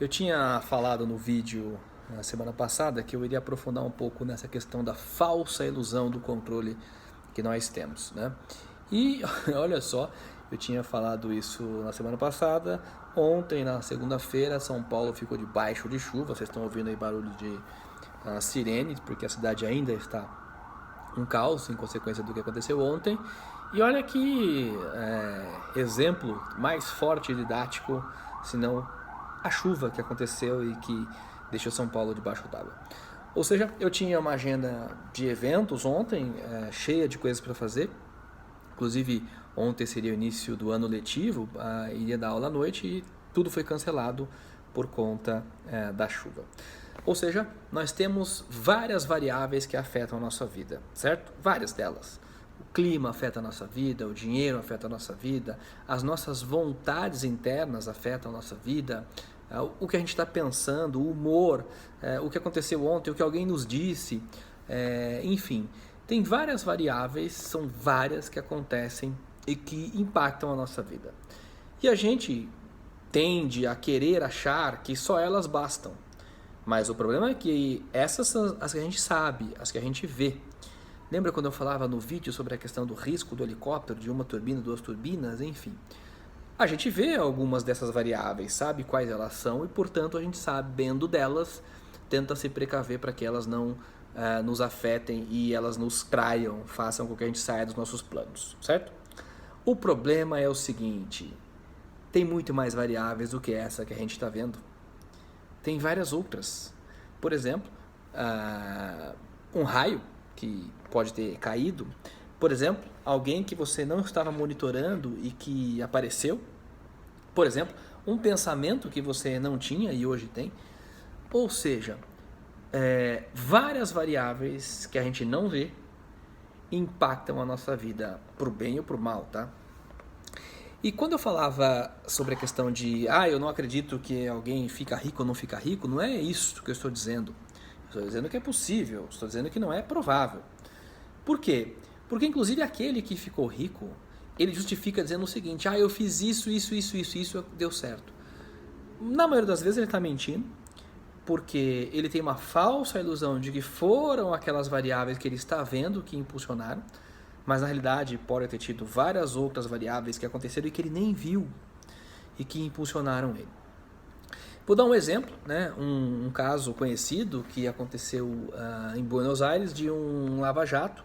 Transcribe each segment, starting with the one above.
Eu tinha falado no vídeo na semana passada que eu iria aprofundar um pouco nessa questão da falsa ilusão do controle que nós temos, né? E olha só, eu tinha falado isso na semana passada. Ontem, na segunda-feira, São Paulo ficou debaixo de chuva. Vocês estão ouvindo aí barulho de sirene, porque a cidade ainda está um caos em consequência do que aconteceu ontem. E olha que exemplo mais forte e didático, se não a chuva que aconteceu e que deixou São Paulo debaixo d'água. Ou seja, eu tinha uma agenda de eventos ontem, cheia de coisas para fazer. Inclusive, ontem seria o início do ano letivo, iria dar aula à noite e tudo foi cancelado por conta da chuva. Ou seja, nós temos várias variáveis que afetam a nossa vida, certo? Várias delas. O clima afeta a nossa vida, o dinheiro afeta a nossa vida, as nossas vontades internas afetam a nossa vida, o que a gente está pensando, o humor, o que aconteceu ontem, o que alguém nos disse, enfim. Tem várias variáveis, são várias que acontecem e que impactam a nossa vida. E a gente tende a querer achar que só elas bastam. Mas o problema é que essas são as que a gente sabe, as que a gente vê. Lembra quando eu falava no vídeo sobre a questão do risco do helicóptero, de uma turbina, duas turbinas, enfim. A gente vê algumas dessas variáveis, sabe quais elas são e, portanto, a gente sabendo delas, tenta se precaver para que elas não nos afetem e elas nos traiam, façam com que a gente saia dos nossos planos, certo? O problema é o seguinte, tem muito mais variáveis do que essa que a gente está vendo. Tem várias outras. Por exemplo, um raio que pode ter caído. Por exemplo, alguém que você não estava monitorando e que apareceu. Por exemplo, um pensamento que você não tinha e hoje tem. Ou seja, várias variáveis que a gente não vê impactam a nossa vida pro bem ou pro mal, tá? E quando eu falava sobre a questão de eu não acredito que alguém fica rico ou não fica rico, não é isso que eu estou dizendo. Estou dizendo que é possível, estou dizendo que não é provável. Por quê? Porque inclusive aquele que ficou rico, ele justifica dizendo o seguinte, eu fiz isso, deu certo. Na maioria das vezes ele está mentindo, porque ele tem uma falsa ilusão de que foram aquelas variáveis que ele está vendo que impulsionaram, mas na realidade pode ter tido várias outras variáveis que aconteceram e que ele nem viu e que impulsionaram ele. Vou dar um exemplo, né? Um caso conhecido que aconteceu em Buenos Aires de um lava-jato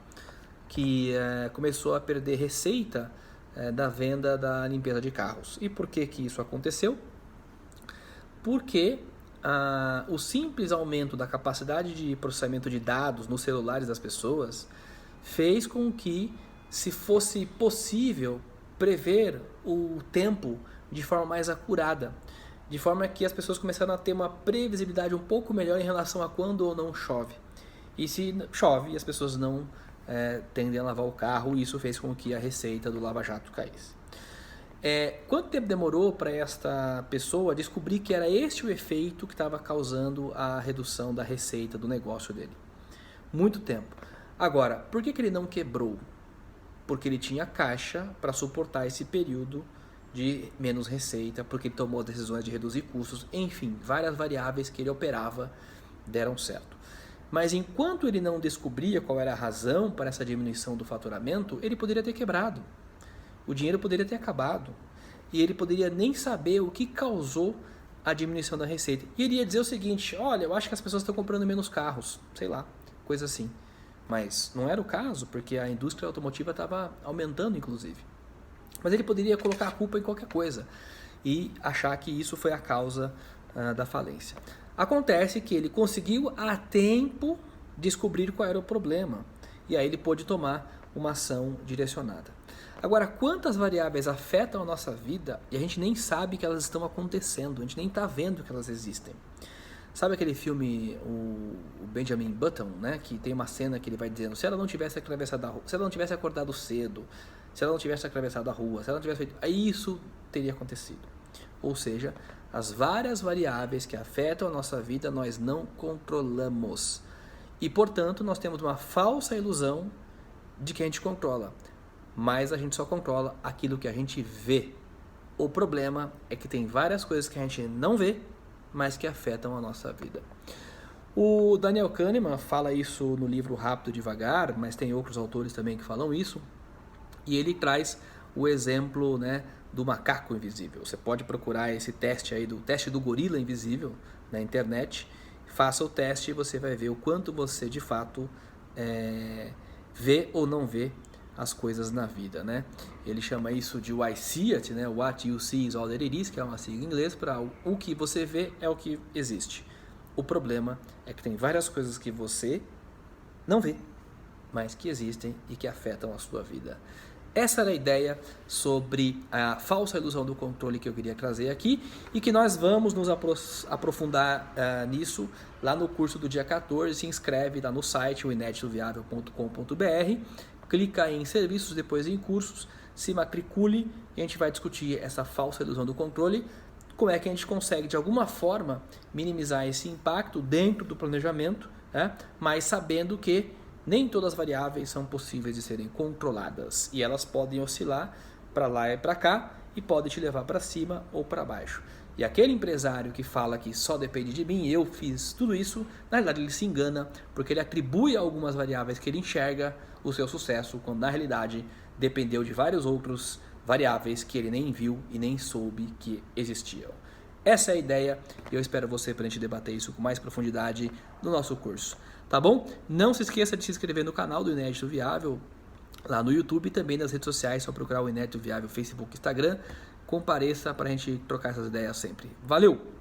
que começou a perder receita da venda da limpeza de carros. E por que isso aconteceu? Porque o simples aumento da capacidade de processamento de dados nos celulares das pessoas fez com que se fosse possível prever o tempo de forma mais acurada, de forma que as pessoas começaram a ter uma previsibilidade um pouco melhor em relação a quando ou não chove. E se chove, as pessoas não tendem a lavar o carro, e isso fez com que a receita do lava-jato caísse. Quanto tempo demorou para esta pessoa descobrir que era este o efeito que estava causando a redução da receita do negócio dele? Muito tempo. Agora, por que ele não quebrou? Porque ele tinha caixa para suportar esse período de menos receita, porque ele tomou decisões de reduzir custos, enfim, várias variáveis que ele operava deram certo. Mas enquanto ele não descobria qual era a razão para essa diminuição do faturamento, ele poderia ter quebrado. O dinheiro poderia ter acabado. E ele poderia nem saber o que causou a diminuição da receita. E ele ia dizer o seguinte, olha, eu acho que as pessoas estão comprando menos carros, sei lá, coisa assim. Mas não era o caso, porque a indústria automotiva estava aumentando, inclusive. Mas ele poderia colocar a culpa em qualquer coisa e achar que isso foi a causa da falência. Acontece que ele conseguiu a tempo descobrir qual era o problema. E aí ele pôde tomar uma ação direcionada. Agora, quantas variáveis afetam a nossa vida e a gente nem sabe que elas estão acontecendo, a gente nem está vendo que elas existem. Sabe aquele filme, o Benjamin Button, né? Que tem uma cena que ele vai dizendo, se ela não tivesse atravessado a rua, se ela não tivesse acordado cedo, se ela não tivesse atravessado a rua, se ela não tivesse feito... Aí isso teria acontecido. Ou seja, as várias variáveis que afetam a nossa vida nós não controlamos. E, portanto, nós temos uma falsa ilusão de que a gente controla. Mas a gente só controla aquilo que a gente vê. O problema é que tem várias coisas que a gente não vê mas que afetam a nossa vida. O Daniel Kahneman fala isso no livro Rápido e Devagar, mas tem outros autores também que falam isso, e ele traz o exemplo, né, do macaco invisível. Você pode procurar esse teste aí, do teste do gorila invisível na internet, faça o teste e você vai ver o quanto você de fato vê ou não vê as coisas na vida, né? Ele chama isso de I see it, né? What you see is all that it is, que é uma sigla em inglês para o que você vê é o que existe. O problema é que tem várias coisas que você não vê, mas que existem e que afetam a sua vida. Essa era a ideia sobre a falsa ilusão do controle que eu queria trazer aqui e que nós vamos nos aprofundar nisso lá no curso do dia 14. Se inscreve lá no site, o ineditoviável.com.br, clica em serviços, depois em cursos, se matricule e a gente vai discutir essa falsa ilusão do controle, como é que a gente consegue de alguma forma minimizar esse impacto dentro do planejamento, né? Mas sabendo que nem todas as variáveis são possíveis de serem controladas e elas podem oscilar para lá e para cá e podem te levar para cima ou para baixo. E aquele empresário que fala que só depende de mim, eu fiz tudo isso, na realidade ele se engana porque ele atribui a algumas variáveis que ele enxerga o seu sucesso, quando na realidade dependeu de vários outros variáveis que ele nem viu e nem soube que existiam. Essa é a ideia e eu espero você para a gente debater isso com mais profundidade no nosso curso. Tá bom? Não se esqueça de se inscrever no canal do Inédito Viável, lá no YouTube e também nas redes sociais, só procurar o Inédito Viável, Facebook, Instagram. Compareça para a gente trocar essas ideias sempre. Valeu!